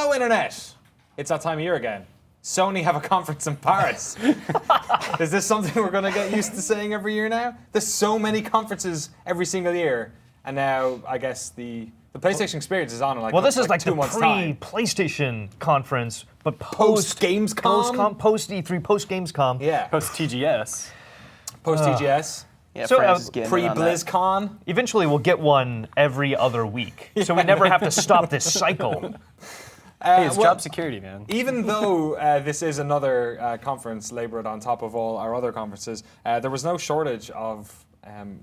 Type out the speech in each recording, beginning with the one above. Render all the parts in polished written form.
Hello, Internet! It's that time of year again. Sony have a conference in Paris. Is this something we're going to get used to saying every year now? There's so many conferences every single year, and now I guess the PlayStation Experience is on in this is like 2 the months' time. pre-PlayStation conference, but Post-Gamescom? Post-E3, post-Gamescom. Yeah. Post-TGS. Post-TGS. Yeah, So, France is getting in on that. Pre-BlizzCon. Eventually, we'll get one every other week, so we never have to stop this cycle. Hey, it's job security, man. Even though this is another conference labored on top of all our other conferences, there was no shortage of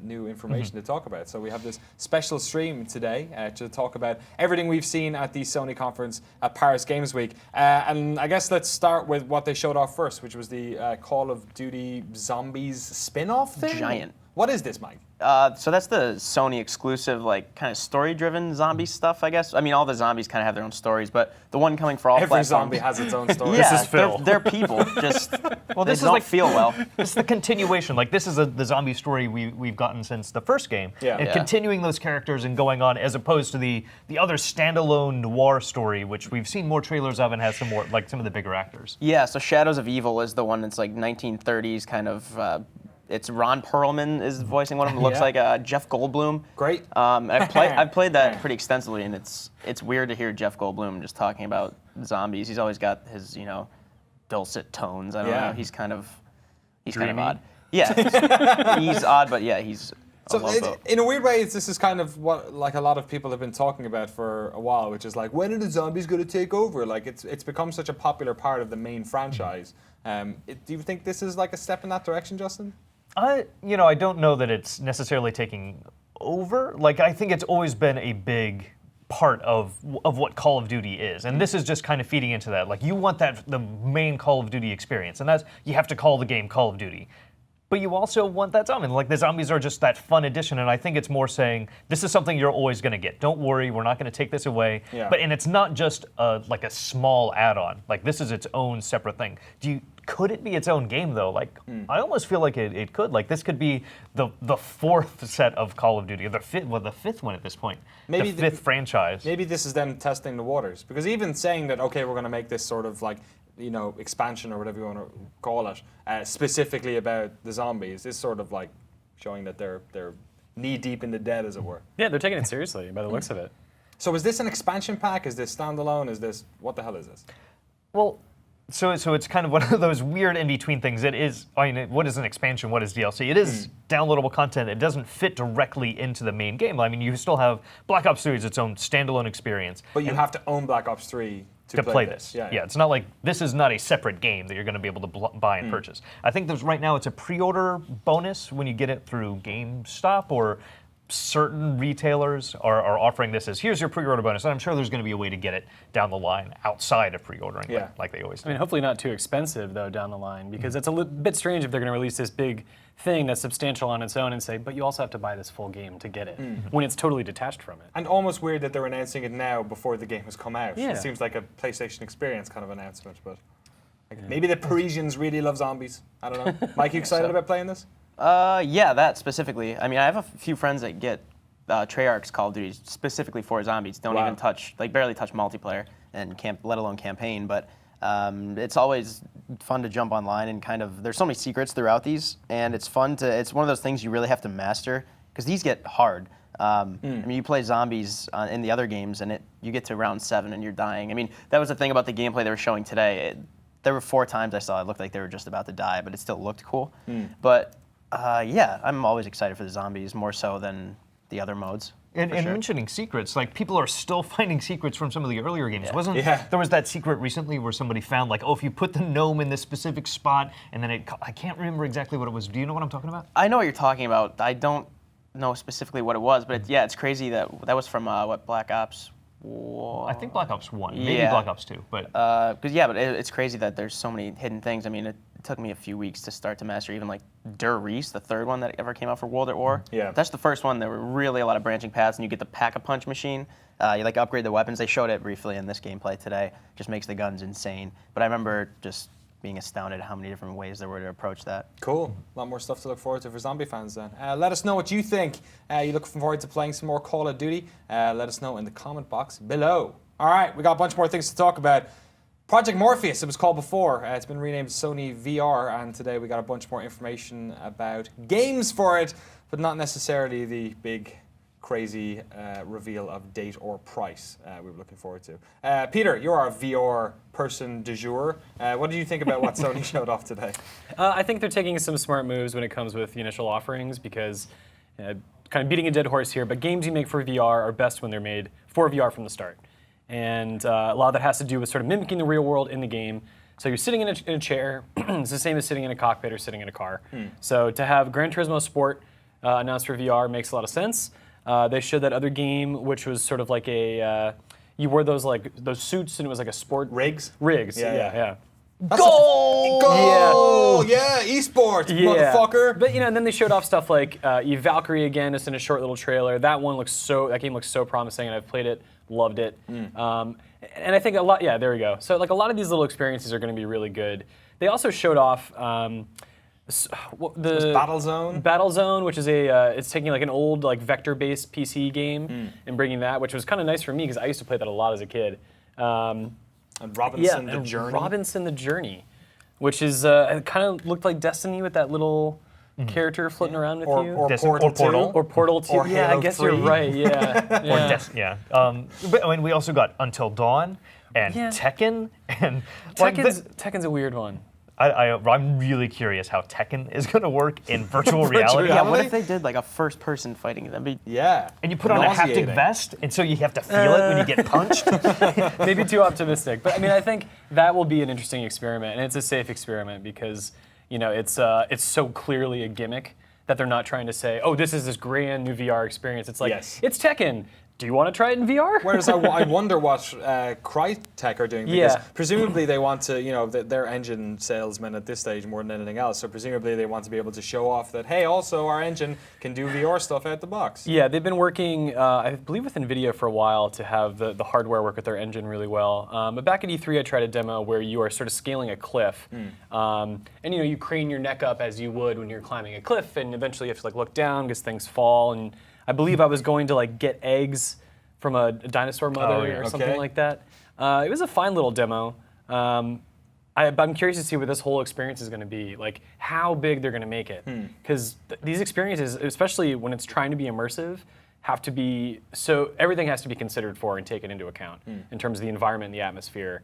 new information to talk about. So we have this special stream today to talk about everything we've seen at the Sony conference at Paris Games Week. And I guess let's start with what they showed off first, which was the Call of Duty Zombies spin-off thing? Giant. What is this, Mike? So that's the Sony exclusive, like, kind of story-driven zombie stuff, I guess. I mean, all the zombies kind of have their own stories, but the one coming for all Every platforms. zombie has its own story. Yeah, This is Phil. They're people. Just Well, they this is don't like feel well. This is the continuation. Like this is the zombie story we've gotten since the first game, Yeah. and Yeah. continuing those characters and going on, as opposed to the other standalone noir story, which we've seen more trailers of and has some more like some of the bigger actors. Yeah, so Shadows of Evil is the one that's like 1930s kind of. It's Ron Perlman is voicing one of them. Looks Yeah. like Jeff Goldblum. Great. I've played that pretty extensively, and it's weird to hear Jeff Goldblum just talking about zombies. He's always got his dulcet tones. I don't Yeah. know. He's kind of Dreamy. odd. Yeah, he's odd, but yeah, he's. So a loco. in a weird way, this is kind of what like a lot of people have been talking about for a while, which is like, when are the zombies going to take over? Like it's become such a popular part of the main franchise. Do you think this is like a step in that direction, Justin? I don't know that it's necessarily taking over. Like I think it's always been a big part of what Call of Duty is, and this is just kind of feeding into that. Like you want the main Call of Duty experience, and that's you have to call the game Call of Duty. But you also want that zombie. Like the zombies are just that fun addition, and I think it's more saying this is something you're always going to get. Don't worry, we're not going to take this away. Yeah. And it's not just like a small add-on. Like this is its own separate thing. Could it be its own game though? Like I almost feel like it could. Like this could be the fourth set of Call of Duty, or the fifth one at this point. Maybe the fifth franchise. Maybe this is them testing the waters, because even saying that, okay, we're going to make this sort of like expansion or whatever you want to call it, specifically about the zombies, is sort of like showing that they're knee deep in the dead, as it were. Yeah, they're taking it seriously by the looks of it. So is this an expansion pack? Is this standalone? Is this what the hell is this? Well, so it's kind of one of those weird in between things. It is. I mean, what is an expansion? What is DLC? It is downloadable content. It doesn't fit directly into the main game. I mean, you still have Black Ops 3 is its own standalone experience. But you have to own Black Ops 3 to play this. Yeah, It's not like this is not a separate game that you're going to be able to buy and purchase. I think there's right now it's a pre-order bonus when you get it through GameStop, or certain retailers are offering this as here's your pre-order bonus. And I'm sure there's going to be a way to get it down the line outside of pre-ordering, like they always do. I mean, hopefully not too expensive, though, down the line, because it's a bit strange if they're going to release this big thing that's substantial on its own and say, but you also have to buy this full game to get it, when it's totally detached from it. And almost weird that they're announcing it now before the game has come out. Yeah. It seems like a PlayStation Experience kind of announcement, but maybe the Parisians really love zombies. I don't know. Mike, you excited about playing this? Yeah, that specifically. I mean, I have a few friends that get Treyarch's Call of Duty specifically for zombies. Don't even barely touch multiplayer and let alone campaign. But it's always fun to jump online and kind of. There's so many secrets throughout these, and it's fun to. It's one of those things you really have to master because these get hard. I mean, you play zombies in the other games, and you get to round 7 and you're dying. I mean, that was the thing about the gameplay they were showing today. There were 4 times I saw it looked like they were just about to die, but it still looked cool. But yeah, I'm always excited for the zombies more so than the other modes. And sure. mentioning secrets, like people are still finding secrets from some of the earlier games. Yeah. There was that secret recently where somebody found like, oh, if you put the gnome in this specific spot, and then I can't remember exactly what it was. Do you know what I'm talking about? I know what you're talking about. I don't know specifically what it was, but it's crazy that was from Black Ops. I think Black Ops 1, maybe Black Ops 2, but but it's crazy that there's so many hidden things. I mean, it took me a few weeks to start to master even like Der Riese, the third one that ever came out for World at War. Yeah. That's the first one. There were really a lot of branching paths, and you get the Pack-a-Punch machine. You like upgrade the weapons. They showed it briefly in this gameplay today. Just makes the guns insane. But I remember just being astounded at how many different ways there were to approach that. Cool. A lot more stuff to look forward to for zombie fans then. Let us know what you think. You looking forward to playing some more Call of Duty? Let us know in the comment box below. All right, we got a bunch more things to talk about. Project Morpheus, it was called before. It's been renamed Sony VR, and today we got a bunch more information about games for it, but not necessarily the big, crazy reveal of date or price we were looking forward to. Peter, you're our VR person du jour. What did you think about what Sony showed off today? I think they're taking some smart moves when it comes with the initial offerings because, kind of beating a dead horse here, but games you make for VR are best when they're made for VR from the start. And a lot of that has to do with sort of mimicking the real world in the game. So you're sitting in a chair. It's the same as sitting in a cockpit or sitting in a car. So to have Gran Turismo Sport announced for VR makes a lot of sense. They showed that other game, which was sort of like a, you wore those suits and it was like a sport. Rigs? Rigs, yeah. Goal! Yeah, esports, motherfucker. But and then they showed off stuff like Valkyrie again, just in a short little trailer. That game looks so promising, and I've played it, loved it. And I think a lot. Yeah, there we go. So like a lot of these little experiences are going to be really good. They also showed off the Battlezone. Battlezone, which is it's taking like an old like vector-based PC game and bringing that, which was kind of nice for me because I used to play that a lot as a kid. And Robinson the Journey. Robinson the Journey, which is it kind of looked like Destiny with that little character floating around with you. Or Portal 2. Or Portal 2. Or yeah, Halo I guess 3. you're right. Yeah. But I mean, we also got Until Dawn and Tekken, and Tekken's a weird one. I'm really curious how Tekken is going to work in virtual reality. Yeah, what if they did like a first-person fighting? That'd be And you put on a haptic vest, and so you have to feel it when you get punched. Maybe too optimistic, but I mean, I think that will be an interesting experiment, and it's a safe experiment because it's so clearly a gimmick that they're not trying to say, oh, this is this grand new VR experience. It's like it's Tekken. Do you want to try it in VR? Whereas I wonder what Crytek are doing, because presumably they want to, they're engine salesmen at this stage more than anything else, so presumably they want to be able to show off that, hey, also our engine can do VR stuff out the box. Yeah, they've been working, I believe with NVIDIA for a while to have the hardware work with their engine really well. But back at E3 I tried a demo where you are sort of scaling a cliff, and you crane your neck up as you would when you're climbing a cliff, and eventually you have to look down because things fall, and I believe I was going to get eggs from a dinosaur mother or something like that. It was a fine little demo. I'm curious to see what this whole experience is going to be, like how big they're going to make it. Because these experiences, especially when it's trying to be immersive, have to be, so everything has to be considered for and taken into account in terms of the environment and the atmosphere.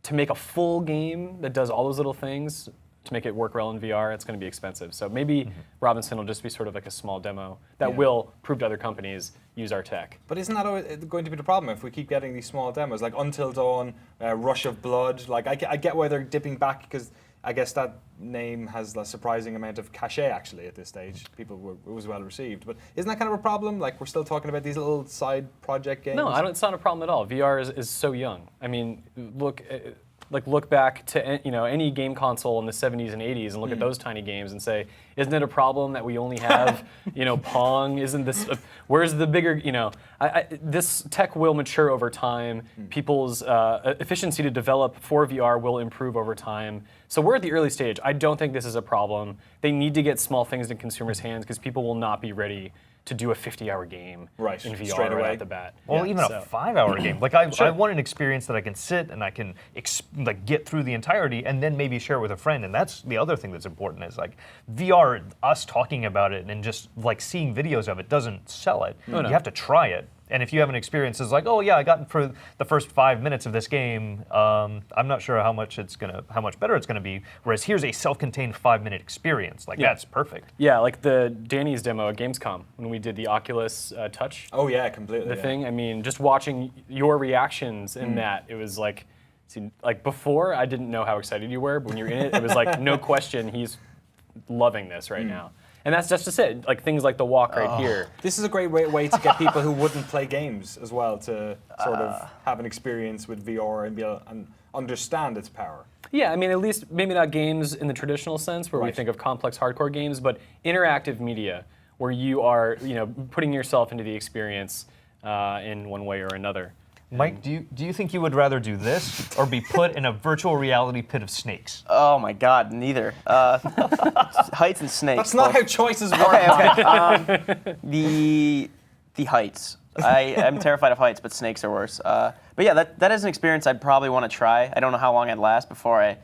To make a full game that does all those little things, to make it work well in VR, it's going to be expensive. So maybe Robinson will just be sort of like a small demo that will prove to other companies, use our tech. But isn't that always going to be the problem if we keep getting these small demos, like Until Dawn, Rush of Blood? Like I get why they're dipping back, because I guess that name has a surprising amount of cachet actually at this stage. It was well received. But isn't that kind of a problem? Like we're still talking about these little side project games? No, it's not a problem at all. VR is so young. I mean, look back to any game console in the 70s and 80s and look at those tiny games and say, isn't it a problem that we only have Pong? Isn't this where's the bigger this tech will mature over time. People's efficiency to develop for VR will improve over time. So we're at the early stage. I don't think this is a problem. They need to get small things in consumers' hands because people will not be ready to do a 50-hour game in VR straight away right at the bat. Well, even a 5-hour game. Like I want an experience that I can sit and I can get through the entirety and then maybe share it with a friend. And that's the other thing that's important is like VR, us talking about it and just seeing videos of it doesn't sell it. You have to try it. And if you have an experience that's like, oh yeah, I got for the first 5 minutes of this game, I'm not sure how much better it's gonna be. Whereas here's a self-contained 5-minute experience. That's perfect. Yeah, like the Danny's demo at Gamescom when we did the Oculus Touch. Oh yeah, completely. The thing. I mean, just watching your reactions in that, it was like before I didn't know how excited you were, but when you're in it, it was like no question, he's loving this right now. And that's just to say, like things like the walk right here. This is a great way to get people who wouldn't play games as well to sort of have an experience with VR and be able and understand its power. Yeah, I mean, at least maybe not games in the traditional sense where we think of complex hardcore games, but interactive media where you are, putting yourself into the experience in one way or another. Mike, do you think you would rather do this or be put in a virtual reality pit of snakes? Oh my God, neither. Heights and snakes. That's not how choices work. Okay. The heights. I'm terrified of heights, but snakes are worse. But yeah, that is an experience I'd probably want to try. I don't know how long I'd last before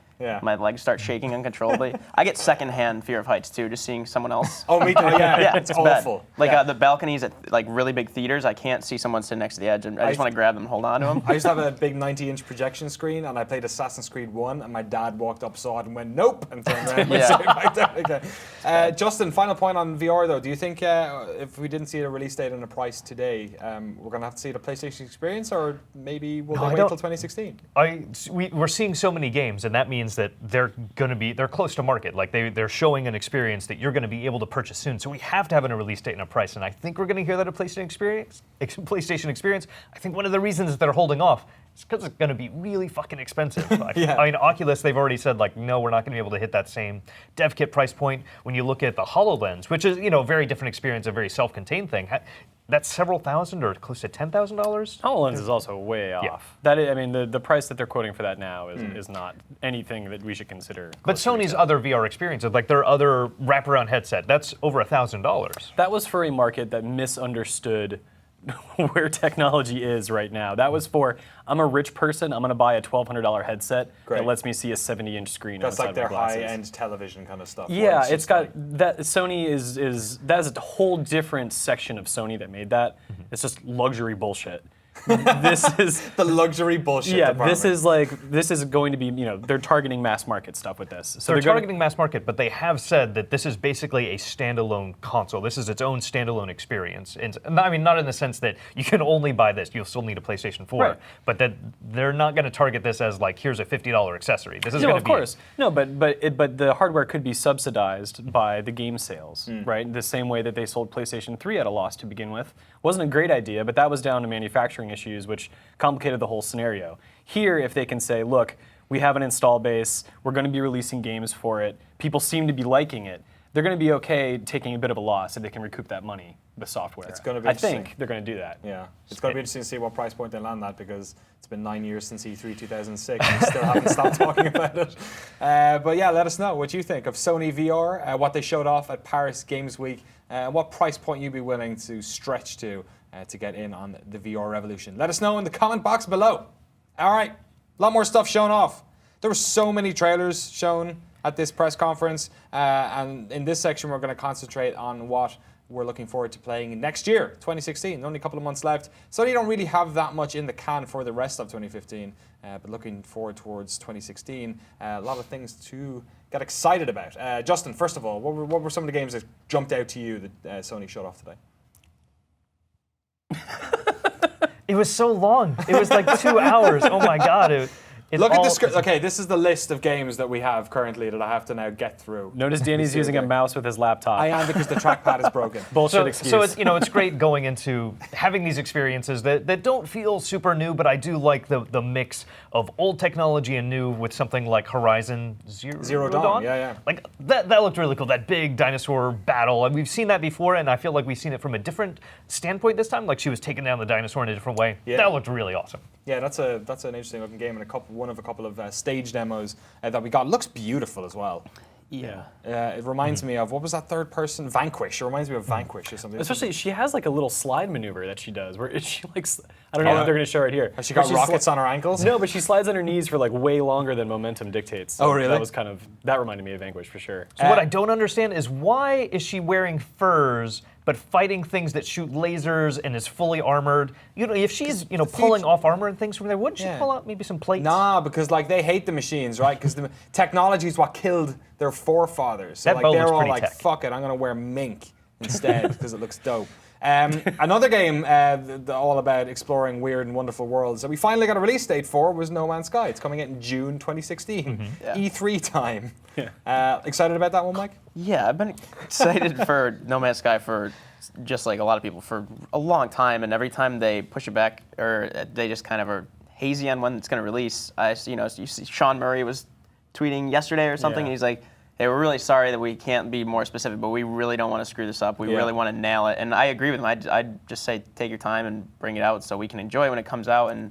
my legs start shaking uncontrollably. I get secondhand fear of heights too, just seeing someone else. Oh, me too. Yeah, It's awful. bad. Like the balconies at like really big theaters, I can't see someone sitting next to the edge, and I just want to grab them and hold on to them. I used to have a big 90-inch projection screen, and I played Assassin's Creed 1, and my dad walked up, saw it, and went, nope, and turned around and set it back down again. Justin, final point on VR, though. Do you think if we didn't see a release date and a price today, we're going to have to see the PlayStation experience, or maybe we'll wait till 2016? We're seeing so many games, and that means that they're close to market. Like they're showing an experience that you're going to be able to purchase soon. So we have to have a release date and a price, and I think we're going to hear that at PlayStation Experience. I think one of the reasons that they're holding off is because it's going to be really fucking expensive. I mean, Oculus, they've already said like, no, we're not going to be able to hit that same dev kit price point. When you look at the HoloLens, which is a very different experience, a very self-contained thing. That's several thousand or close to $10,000. HoloLens is also way off. That is, I mean, the price that they're quoting for that now is not anything that we should consider. But Sony's other VR experiences, like their other wraparound headset, that's over $1,000. That was for a market that misunderstood where technology is right now. That was for, I'm a rich person, I'm going to buy a $1,200 headset that lets me see a 70-inch screen. That's like their glasses. high-end television kind of stuff. Yeah, it's got that. Sony that is a whole different section of Sony that made that. It's just luxury bullshit. This is the luxury bullshit. Yeah, department. this is going to be, they're targeting mass market stuff with this. So they're targeting mass market, but they have said that this is basically a standalone console. This is its own standalone experience. And I mean, not in the sense that you can only buy this. You'll still need a PlayStation 4, but that they're not going to target this as like, here's a $50 accessory. This is going to be. Of course. No, but the hardware could be subsidized by the game sales, right? The same way that they sold PlayStation 3 at a loss to begin with. Wasn't a great idea, but that was down to manufacturing issues, which complicated the whole scenario. Here, if they can say, look, we have an install base, we're going to be releasing games for it, people seem to be liking it, they're going to be okay taking a bit of a loss if they can recoup that money with software. It's going to be interesting. I think they're going to do that. Yeah, it's going to be interesting to see what price point they land at, because it's been 9 years since E3 2006 and we still haven't stopped talking about it. But yeah, let us know what you think of Sony VR, what they showed off at Paris Games Week, what price point you'd be willing to stretch to get in on the VR revolution. Let us know in the comment box below. All right, a lot more stuff shown off. There were so many trailers shown at this press conference, and in this section we're going to concentrate on what we're looking forward to playing next year, 2016. Only a couple of months left, so you don't really have that much in the can for the rest of 2015, but looking forward towards 2016, a lot of things to get excited about. Justin, first of all, what were some of the games that jumped out to you that Sony showed off today? It was so long. It was like 2 hours. Oh my God. Look at the script. Okay, this is the list of games that we have currently that I have to now get through. Notice Danny's using a mouse with his laptop. I am, because the trackpad is broken. Bullshit excuse. So it's great going into having these experiences that don't feel super new, but I do like the mix of old technology and new with something like Horizon Zero Dawn. Yeah. Like that looked really cool. That big dinosaur battle, and we've seen that before, and I feel like we've seen it from a different standpoint this time. Like she was taking down the dinosaur in a different way. Yeah. That looked really awesome. Yeah, that's an interesting looking game, and one of a couple of stage demos that we got. It looks beautiful as well. Yeah. It reminds me of, what was that third person? Vanquish. It reminds me of Vanquish or something. Especially, she has like a little slide maneuver that she does, where she like, I don't know if they're going to show it here. Has she got rockets on her ankles? No, but she slides on her knees for like way longer than momentum dictates. So oh, really? That reminded me of Vanquish for sure. So what I don't understand is, why is she wearing furs but fighting things that shoot lasers and is fully armored? If she's pulling off armor and things from there, wouldn't she pull out maybe some plates? Nah, because like they hate the machines, right? Because the technology is what killed their forefathers. So that like they're all like, tech. fuck it, I'm gonna wear mink instead because it looks dope. Another game all about exploring weird and wonderful worlds that we finally got a release date for was No Man's Sky. It's coming out in June 2016, E3 time. Yeah. Excited about that one, Mike? Yeah, I've been excited for No Man's Sky for just like a lot of people for a long time, and every time they push it back or they just kind of are hazy on when it's going to release. You see Sean Murray was tweeting yesterday or something, and he's like, hey, we're really sorry that we can't be more specific, but we really don't want to screw this up. We really want to nail it. And I agree with him. I'd just say take your time and bring it out so we can enjoy it when it comes out. And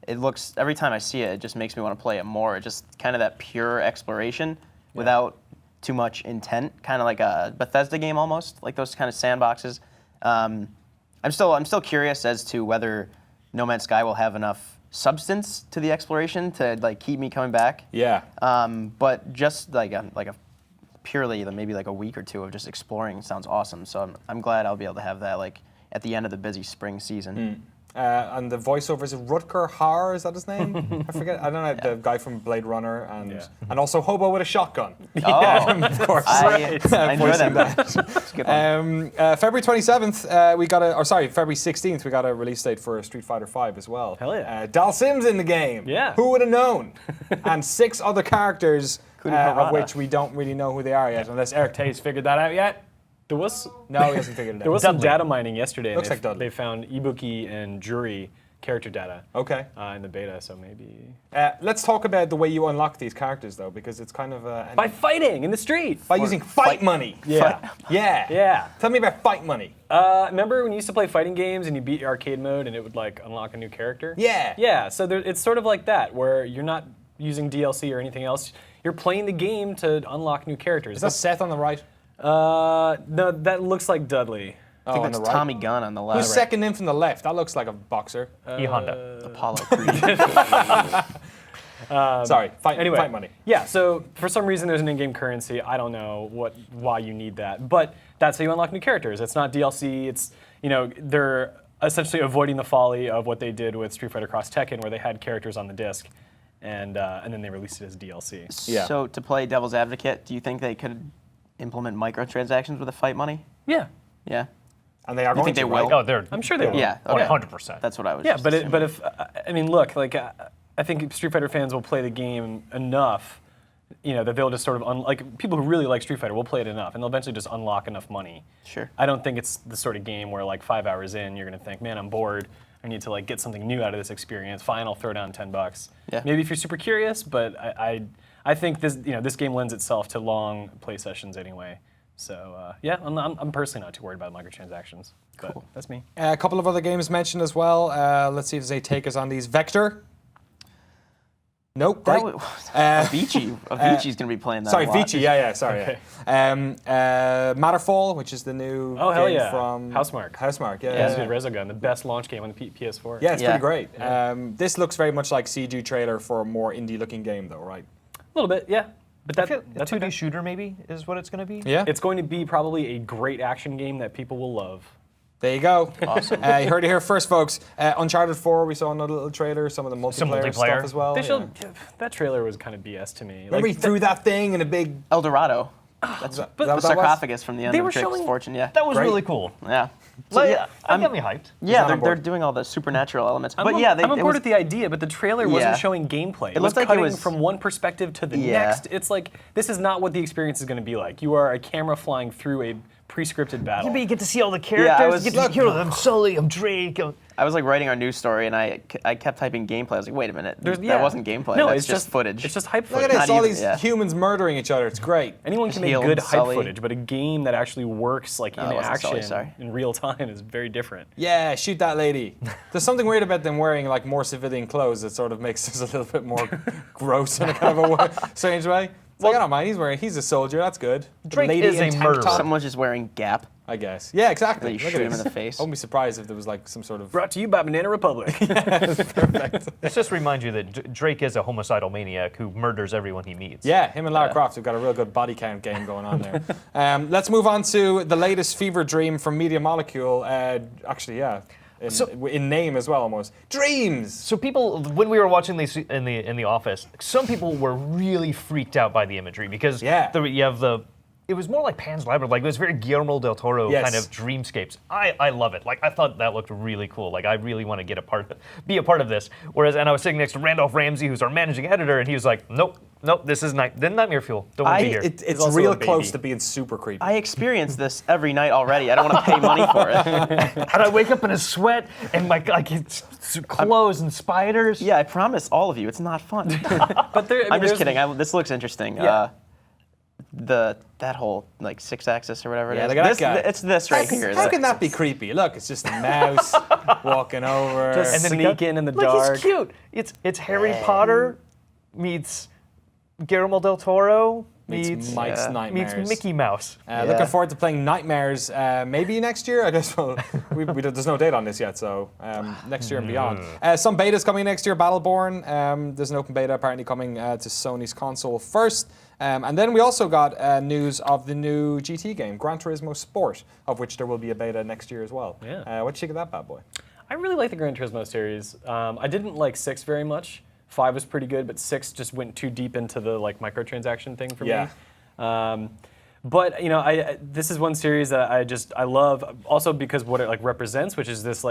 it looks, every time I see it, it just makes me want to play it more. It's just kind of that pure exploration without too much intent, kind of like a Bethesda game almost, like those kind of sandboxes. I'm still curious as to whether No Man's Sky will have enough substance to the exploration to like keep me coming back. Yeah. But just like a purely maybe like a week or two of just exploring sounds awesome. So I'm glad I'll be able to have that like at the end of the busy spring season. And the voiceover is Rutger Hauer, is that his name? I forget. I don't know. The guy from Blade Runner and also Hobo with a Shotgun. Oh, of course. I enjoy that. That's a good one. February 27th, we got February 16th, we got a release date for Street Fighter V as well. Hell yeah. Dal Sim's in the game. Yeah. Who would have known? And 6 other characters, of Harada. which we don't really know who they are yet, unless Eric Tate's figured that out yet. There was No, he hasn't figured it out. there was some data mining yesterday. Looks and like Dudley. they found Ibuki and Juri character data Okay. in the beta, so maybe Let's talk about the way you unlock these characters, though, because it's kind of by fighting in the street. by using fight money. Yeah. Yeah. Yeah. Tell me about fight money. Remember when you used to play fighting games and you beat arcade mode and it would like unlock a new character? Yeah. Yeah, so it's sort of like that, where you're not using DLC or anything else. You're playing the game to unlock new characters. Is that Seth on the right? No, that looks like Dudley. I think on that's the right. Tommy Gunn on the left. Who's second in from the left? That looks like a boxer. E Honda. Apollo Creed. Sorry, Anyway, fight money. Yeah, so for some reason there's an in-game currency. I don't know why you need that, but that's how you unlock new characters. It's not DLC. It's they're essentially avoiding the folly of what they did with Street Fighter Cross Tekken, where they had characters on the disc, and then they released it as DLC. Yeah. So to play devil's advocate, do you think they could implement microtransactions with the fight money? Yeah, Yeah. And they are You going think they to, will? right? Oh, I'm sure they will. Yeah. Okay. 100%. That's what I was. Yeah, just but assuming. if I mean, look, like I think Street Fighter fans will play the game enough, that they'll just sort of like people who really like Street Fighter will play it enough, and they'll eventually just unlock enough money. Sure. I don't think it's the sort of game where like 5 hours in you're gonna think, man, I'm bored. I need to like get something new out of this experience. Fine, I'll throw down $10. Yeah. Maybe if you're super curious, but I think this game lends itself to long play sessions anyway. So yeah, I'm personally not too worried about microtransactions. But Cool. that's me. A couple of other games mentioned as well. Let's see if there's any takers on these. Vector. Nope. That Great. Avicii's going to be playing that. Sorry, a lot. Vici. Yeah. Sorry. Okay. Matterfall, which is the new Oh, hell game yeah. from Housemarque. Housemarque. Yeah. That's good Resogun, the best launch game on the PS4. Yeah, it's Yeah. pretty great. This looks very much like CG trailer for a more indie-looking game, though, right? A little bit, yeah. But I feel a that's 2D okay. shooter maybe is what it's going to be. Yeah. It's going to be probably a great action game that people will love. There you go. Awesome. You heard it here first, folks. Uncharted 4, we saw another little trailer, some of the multiplayer stuff multiplayer. as well. They yeah. showed that trailer was kind of BS to me. Remember he threw that thing in a big... El Dorado. That's Is that the what that was? sarcophagus from the end They of were Drake's showing- Fortune. Yeah. That was Great. really cool. Yeah. So, Like, yeah, that got me hyped. yeah, on they're board. doing all the supernatural elements. I'm But on, yeah, I'm on it board was, with the idea, but the trailer Yeah. wasn't showing gameplay. It was looked like it cutting was- from one perspective to the Yeah. next. It's like, this is not what the experience is going to be like. You are a camera flying through a pre-scripted battle. Yeah, but you get to see all the characters. was- you get to hear I'm Sully, I'm Drake. I was like writing our news story and I kept typing gameplay. I was like, wait a minute, Yeah. that wasn't gameplay. No, That's it's just footage. It's just hype Look footage. at this, Not all even- these yeah. humans murdering each other. It's great. Anyone can make Healed good hype Sully. footage, but a game that actually works like in it wasn't action Sully, sorry. in real time is very different. Yeah, shoot that lady. There's something weird about them wearing like more civilian clothes that sort of makes this a little bit more gross in a kind of a strange way. It's like, I don't mind, he's a soldier, that's good. The Drake lady is in a tank murderer. top, Someone's just wearing Gap. I guess. Yeah, exactly. And then you Look shoot at him in this. the face. I wouldn't be surprised if there was like some sort of... Brought to you by Banana Republic. This just reminds you that Drake is a homicidal maniac who murders everyone he meets. Yeah, him and Lara Croft have got a real good body count game going on there. Let's move on to the latest fever dream from Media Molecule. Actually, yeah, in name as well almost. Dreams! So people, when we were watching these in the office, some people were really freaked out by the imagery because you have it was more like Pan's Labyrinth, like it was very Guillermo del Toro kind of dreamscapes. I love it. Like I thought that looked really cool. Like I really want to be a part of this. And I was sitting next to Randolph Ramsey, who's our managing editor, and he was like, nope, this is Nightmare Fuel. Don't want to be here. It's also real a baby. close to being super creepy. I experience this every night already. I don't want to pay money for it. And I wake up in a sweat and it's clothes and spiders. Yeah, I promise all of you, it's not fun. But I'm just kidding. This looks interesting. Yeah. That whole like 6-axis or whatever Yeah, it is. look at that This- guy. It's this right here. How can that be creepy? Look, it's just a mouse walking over. Just And then sneak in the Look, dark. he's cute. It's Harry Potter meets Guillermo del Toro meets Mike's Nightmares. Meets Mickey Mouse. Looking forward to playing Nightmares maybe next year. I guess there's no date on this yet, so next year and beyond. Some betas coming next year. Battleborn. There's an open beta apparently coming to Sony's console first. And then we also got news of the new GT game, Gran Turismo Sport, of which there will be a beta next year as well. Yeah. What do you think of that bad boy? I really like the Gran Turismo series. I didn't like 6 very much. 5 was pretty good, but 6 just went too deep into the microtransaction thing for me. But this is one series that I love, also because what it represents, which is this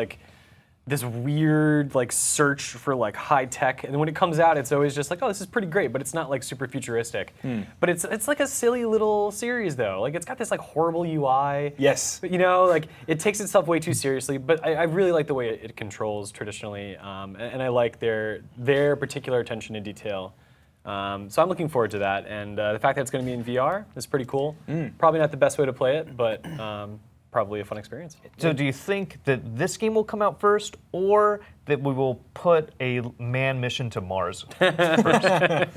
weird search for high tech, and then when it comes out, it's always just oh, this is pretty great, but it's not super futuristic. But it's like a silly little series though. It's got this horrible UI. Yes. But it takes itself way too seriously. But I really like the way it controls traditionally, and I like their particular attention to detail. So I'm looking forward to that, and the fact that it's going to be in VR is pretty cool. Probably not the best way to play it, but probably a fun experience. So do you think that this game will come out first, or that we will put a manned mission to Mars first?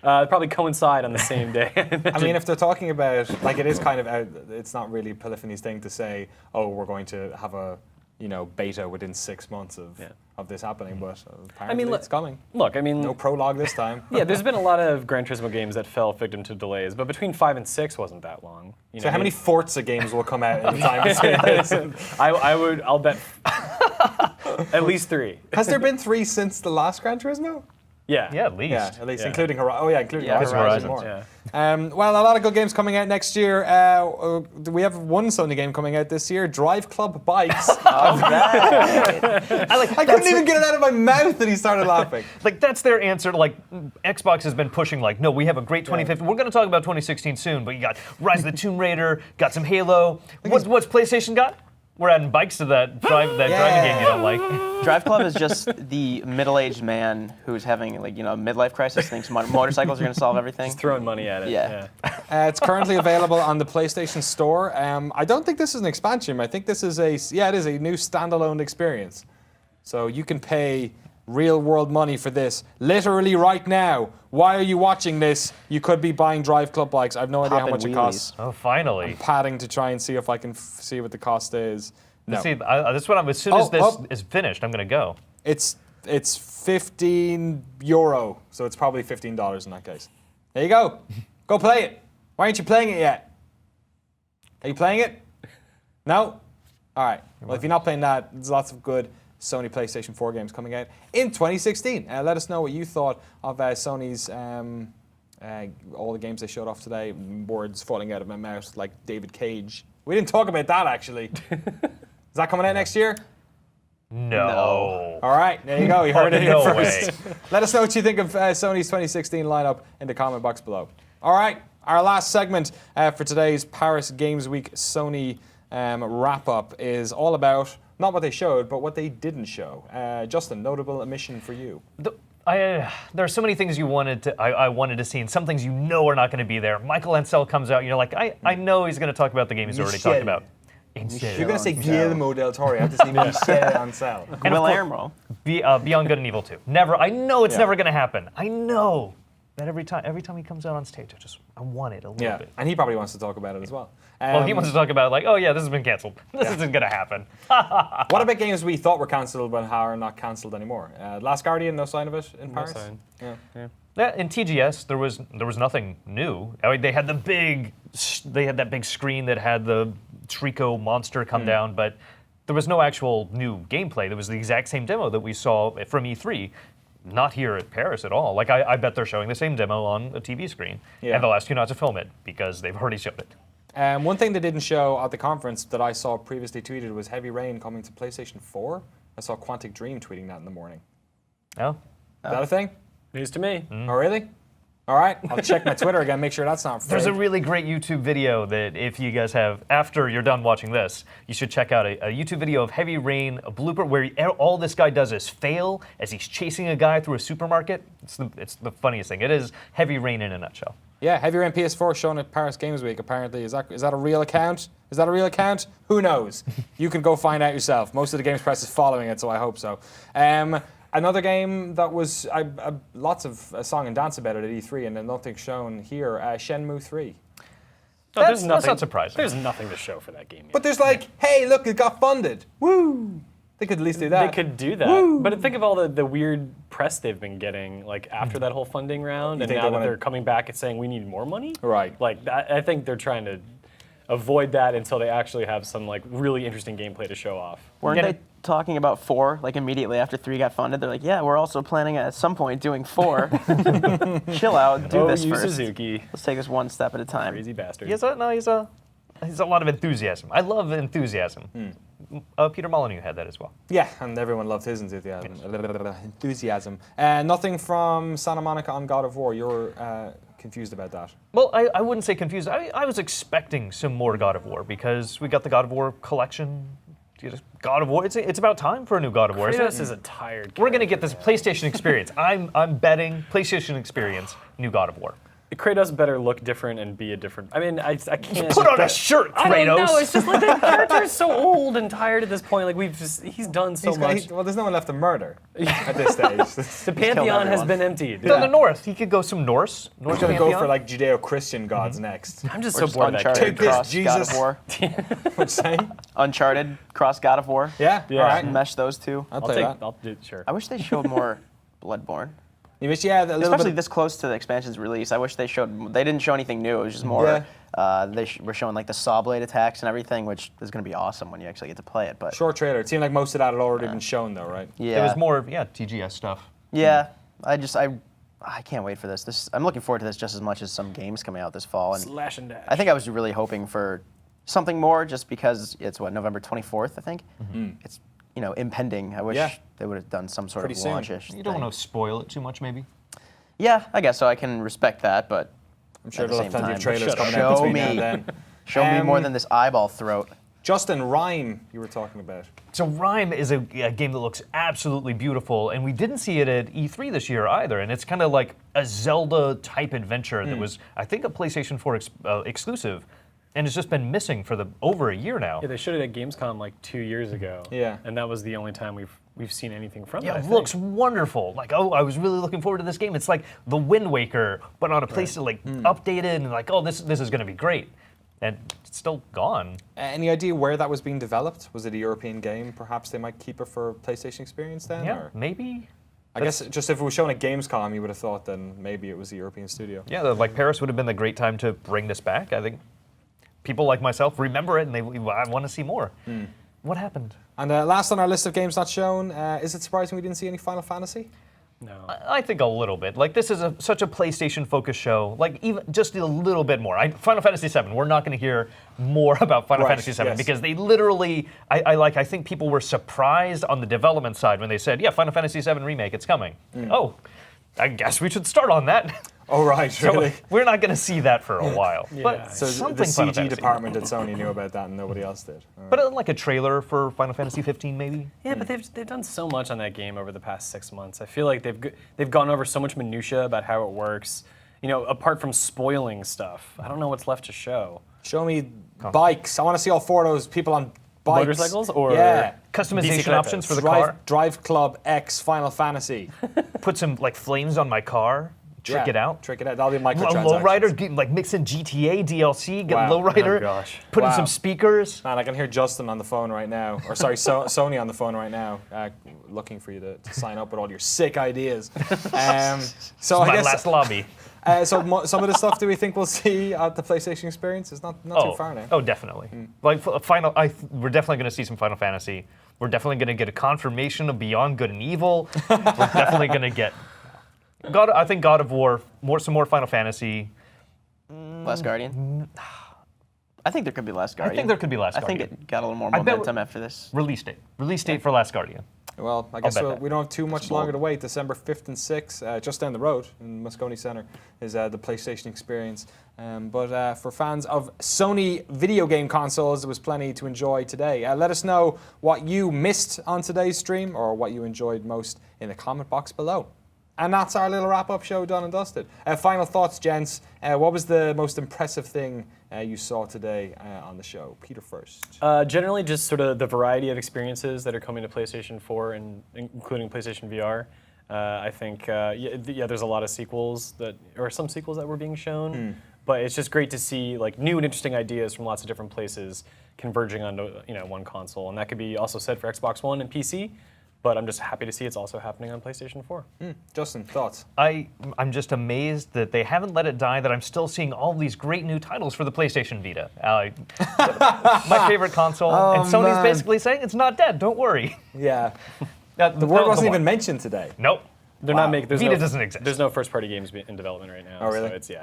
Probably coincide on the same day. I mean, if they're talking about, it is kind of, it's not really Polyphony's thing to say, oh, we're going to have a, beta within 6 months of this happening, but apparently it's coming. Look, no prologue this time. Yeah, there's been a lot of Gran Turismo games that fell victim to delays, but between 5 and 6 wasn't that long. So how many Forza games will come out in the time between this? I'll bet at least 3. Has there been 3 since the last Gran Turismo? Yeah. Yeah, at least. Yeah, at least, including Horizon. Oh yeah, including Horizon. more. Yeah. Well, a lot of good games coming out next year. We have one Sony game coming out this year, Drive Club Bikes. I couldn't even get it out of my mouth and he started laughing. That's their answer. Xbox has been pushing no, we have a great 2015. We're going to talk about 2016 soon, but you got Rise of the Tomb Raider, got some Halo. What's PlayStation got? We're adding bikes to that driving game you don't like. Drive Club is just the middle-aged man who's having a midlife crisis, thinks motorcycles are going to solve everything. Just throwing money at it. Yeah. It's currently available on the PlayStation Store. I don't think this is an expansion. I think this is it is a new standalone experience. So you can pay real-world money for this literally right now. Why are you watching this? You could be buying Drive Club Bikes. I have no idea how much it costs. Oh, finally. I'm padding to try and see if I can see what the cost is. No. See, this one. As soon as this is finished, I'm going to go. It's €15, so it's probably $15 in that case. There you go. Go play it. Why aren't you playing it yet? Are you playing it? No? All right. Well, if you're not playing that, there's lots of good Sony PlayStation 4 games coming out in 2016. Let us know what you thought of Sony's all the games they showed off today. Words falling out of my mouth like David Cage. We didn't talk about that actually. Is that coming out next year? No. All right, there you go. You heard it here No first. way. Let us know what you think of Sony's 2016 lineup in the comment box below. All right, our last segment for today's Paris Games Week Sony wrap-up is all about not what they showed, but what they didn't show. Justin, notable omission for you. There are so many things I wanted to see, and some things are not going to be there. Michael Ansel comes out, and you're like, I know he's going to talk about the game he's already talked about. You're going to say Guillermo del Toro. I have to say Michel Ansel. And Guillermo. Beyond Good and Evil 2. Never. I know it's never going to happen. I know that every time he comes out on stage, I want it a little bit. And he probably wants to talk about it as well. Well, he wants to talk about this has been canceled. This isn't going to happen. What about games we thought were cancelled but are not cancelled anymore? Last Guardian, no sign of it in Paris? sign. Yeah, in TGS, there was nothing new. I mean, they had that big screen that had the Trico monster come down, but there was no actual new gameplay. There was the exact same demo that we saw from E3, not here at Paris at all. I bet they're showing the same demo on a TV screen, and they'll ask you not to film it because they've already showed it. One thing they didn't show at the conference that I saw previously tweeted was Heavy Rain coming to PlayStation 4. I saw Quantic Dream tweeting that in the morning. Oh? Is that a thing? News to me. Oh, really? All right, I'll check my Twitter again, make sure that's not fake. There's a really great YouTube video that if you guys have, after you're done watching this, you should check out a YouTube video of Heavy Rain, a blooper where all this guy does is fail as he's chasing a guy through a supermarket. It's the funniest thing. It is Heavy Rain in a nutshell. Yeah, Heavy Rain PS4 shown at Paris Games Week, apparently. Is that a real account? Is that a real account? Who knows? You can go find out yourself. Most of the Games Press is following it, so I hope so. Another game that was lots of song and dance about it at E3, and then nothing shown here. Shenmue 3. No, That's not surprising. There's nothing to show for that game yet. But there's like, hey, look, it got funded. Woo! They could at least do that. They could do that. But think of all the weird press they've been getting, like after that whole funding round, and think now they that wanna- they're coming back and saying we need more money. Right. Like I think they're trying to avoid that until they actually have some like really interesting gameplay to show off. Weren't they talking about 4 like immediately after 3 got funded? They're like, yeah, we're also planning at some point doing 4. Chill out, do this Yu first. Suzuki, Let's take this one step at a time. crazy bastard. He's a lot of enthusiasm. I love enthusiasm. Peter Molyneux had that as well. Yeah, and everyone loved his enthusiasm. Nothing from Santa Monica on God of War. You're confused about that. Well, I wouldn't say confused. I was expecting some more God of War because we got the God of War collection. God of War. It's about time for a new God of War. isn't it? Kratos is a tired. We're gonna get this PlayStation experience. I'm betting PlayStation experience, new God of War. Kratos better look different and be a different. I mean, I can't Put on a shirt, Kratos. I don't know. It's just like the character is so old and tired at this point. Like he's done so much. Well, there's no one left to murder at this stage. The pantheon has everyone. been emptied. He's on the North. He could go some Norse. We're gonna go for like Judeo-Christian gods next. I'm just We're so bored of that Uncharted character. Take this, cross Jesus. God of War. What'd you say? Uncharted cross God of War. Yeah. Yeah. All right. Mesh those two. I'll play that. I'll do sure. I wish they showed more Bloodborne. You wish, yeah, a little Especially bit. this close to the expansion's release. I wish they showed. They didn't show anything new. It was just more. They were showing like the saw blade attacks and everything, which is going to be awesome when you actually get to play it. But Short trailer. It seemed like most of that had already been shown, though, right? yeah, It was more, TGS stuff. Yeah, I can't wait for this. I'm looking forward to this just as much as some games coming out this fall. And Slash and dash. I think I was really hoping for something more, just because it's November 24th, I think. It's impending. I wish they would have done some sort Pretty of soon. launch-ish You don't thing. want to spoil it too much, maybe. Yeah, I guess so. I can respect that, but I'm sure at the there'll have same plenty of time, trailers coming out show between now me. and then. Show me more than this eyeball throat. Justin, Rhyme, you were talking about. So Rhyme is a game that looks absolutely beautiful, and we didn't see it at E3 this year either. And it's kind of like a Zelda-type adventure that was, I think, a PlayStation 4 exclusive, and it's just been missing for over a year now. Yeah, they showed it at Gamescom like 2 years ago. Yeah. And that was the only time we've seen anything from Yeah, it. I it think. looks wonderful. Like, I was really looking forward to this game. It's like the Wind Waker, but on a place updated, and like, this is going to be great. And it's still gone. Any idea where that was being developed? Was it a European game? Perhaps they might keep it for PlayStation experience then? Yeah, Or? maybe. I guess just if it was shown at Gamescom, you would have thought then maybe it was a European studio. Yeah, like Paris would have been the great time to bring this back. I think people like myself remember it, and I want to see more. What happened? And last on our list of games not shown, is it surprising we didn't see any Final Fantasy? No. I think a little bit. Like, this is such a PlayStation-focused show. Like, even just a little bit more. Final Fantasy VII. We're not going to hear more about Final Right, Fantasy VII yes. because they literally. I think people were surprised on the development side when they said, "Yeah, Final Fantasy VII remake, it's coming." Oh, I guess we should start on that. Oh, right, So really? we're not going to see that for a while. But So something the Final CG Fantasy. department at Sony knew about that and nobody else did. But like a trailer for Final Fantasy 15, maybe. Yeah, but they've done so much on that game over the past 6 months. I feel like they've gone over so much minutia about how it works. Apart from spoiling stuff, I don't know what's left to show. Show me bikes. I want to see all 4 of those people on bikes. Motorcycles or yeah. Customization DC options for the Drive, car. Drive Club X Final Fantasy. Put some like flames on my car. Trick Yeah, it out. Trick it out. That'll be microtransactions. Lowrider, like mix in GTA DLC, get Wow. Lowrider, Oh, gosh. put in Wow. some speakers. Man, I can hear Justin on the phone right now, or sorry, Sony on the phone right now, looking for you to sign up with all your sick ideas. So I My guess last lobby. some of the stuff do we think we'll see at the PlayStation Experience? It's not too far now. Oh, definitely. Like we're definitely going to see some Final Fantasy. We're definitely going to get a confirmation of Beyond Good and Evil. We're definitely going to get I think God of War, some more Final Fantasy. Last Guardian. I think there could be Last Guardian. I think there could be Last I Guardian. think it got a little more I bet momentum after this. Release date for Last Guardian. Well, I guess bet that. we don't have too much longer to wait. December 5th and 6th, just down the road in Moscone Center, is the PlayStation Experience. But for fans of Sony video game consoles, there was plenty to enjoy today. Let us know what you missed on today's stream or what you enjoyed most in the comment box below. And that's our little wrap-up show done and dusted. Final thoughts, gents. What was the most impressive thing you saw today on the show? Peter first. Generally, just sort of the variety of experiences that are coming to PlayStation 4, and including PlayStation VR. I think, there's a lot of sequels some sequels that were being shown. But it's just great to see like new and interesting ideas from lots of different places converging onto one console, and that could be also said for Xbox One and PC. But I'm just happy to see it's also happening on PlayStation 4. Justin, thoughts? I'm just amazed that they haven't let it die, that I'm still seeing all these great new titles for the PlayStation Vita. My favorite console. And Sony's basically saying it's not dead, don't worry. Yeah. The word wasn't even mentioned today. Nope. They're not making. Vita doesn't exist. There's no first-party games in development right now. Oh, really? So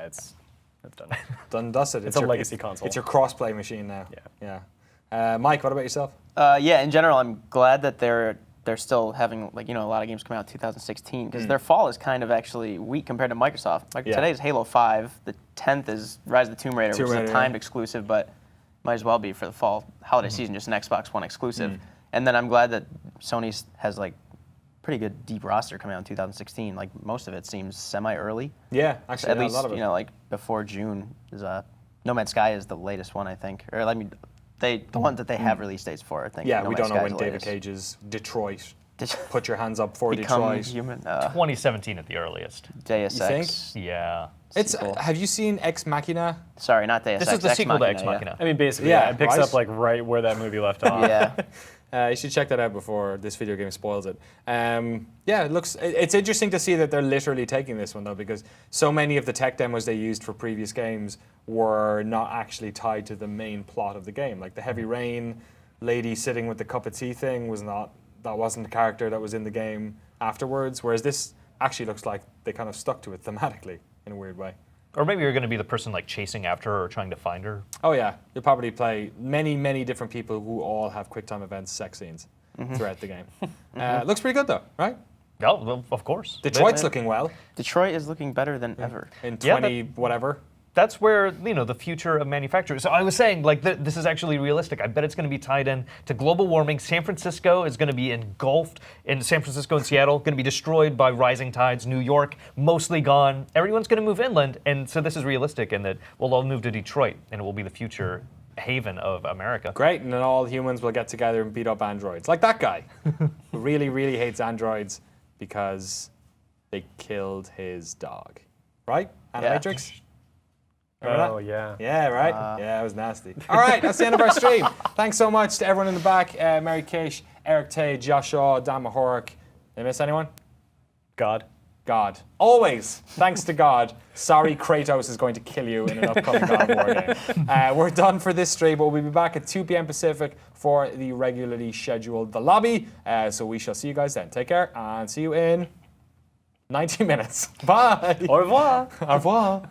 it's done. Done and dusted. It's a legacy console. It's your cross-play machine now. Yeah. Mike, what about yourself? In general, I'm glad that they're still having a lot of games come out in 2016 because their fall is kind of actually weak compared to Microsoft. Today's Halo 5, the 10th is Rise of the Tomb Raider, which is a timed exclusive, but might as well be for the fall holiday season, just an Xbox One exclusive. And then I'm glad that Sony has like pretty good deep roster coming out in 2016. Like most of it seems semi-early. Yeah, actually, at least a lot of it. like before June is No Man's Sky is the latest one, I think, or the one that they have release dates for, I think. Yeah, No we Man's don't know Sky when is the David latest. Cage's Detroit. Put your hands up for Become Detroit. Human. 2017 at the earliest. Deus You think? Ex. Yeah. It's. sequel. Have you seen Ex Machina? Sorry, not Deus This Ex. is the Ex sequel to Machina, Ex Machina. I mean, basically, Yeah, it picks right? up like right where that movie left off. Yeah. You should check that out before this video game spoils it. It's interesting to see that they're literally taking this one though, because so many of the tech demos they used for previous games were not actually tied to the main plot of the game. Like the Heavy Rain lady sitting with the cup of tea thing wasn't the character that was in the game afterwards, whereas this actually looks like they kind of stuck to it thematically in a weird way. Or maybe you're going to be the person like chasing after her or trying to find her. Oh yeah, you'll probably play many different people who all have QuickTime Events sex scenes throughout the game. Looks pretty good though, right? Oh, well, of course. Detroit's looking well Detroit is looking better than ever. in Yeah, 20 whatever. That's where the future of manufacturing. So I was saying, like, this is actually realistic. I bet it's going to be tied in to global warming. San Francisco is going to be engulfed in San Francisco and Seattle, going to be destroyed by rising tides. New York, mostly gone. Everyone's going to move inland, and so this is realistic in that we'll all move to Detroit, and it will be the future haven of America. Great, and then all humans will get together and beat up androids, like that guy who really hates androids because they killed his dog, right? Animatrix. Remember that? Yeah. Yeah, right? Yeah, it was nasty. All right, that's the end of our stream. Thanks so much to everyone in the back. Mary Kish, Eric Tay, Josh Shaw, Dan Mahork. Did I miss anyone? God. God. Always, thanks to God. Sorry, Kratos is going to kill you in an upcoming God of War game. We're done for this stream, but we'll be back at 2 p.m. Pacific for the regularly scheduled The Lobby. So we shall see you guys then. Take care, and see you in 90 minutes. Bye. Au revoir. Au revoir.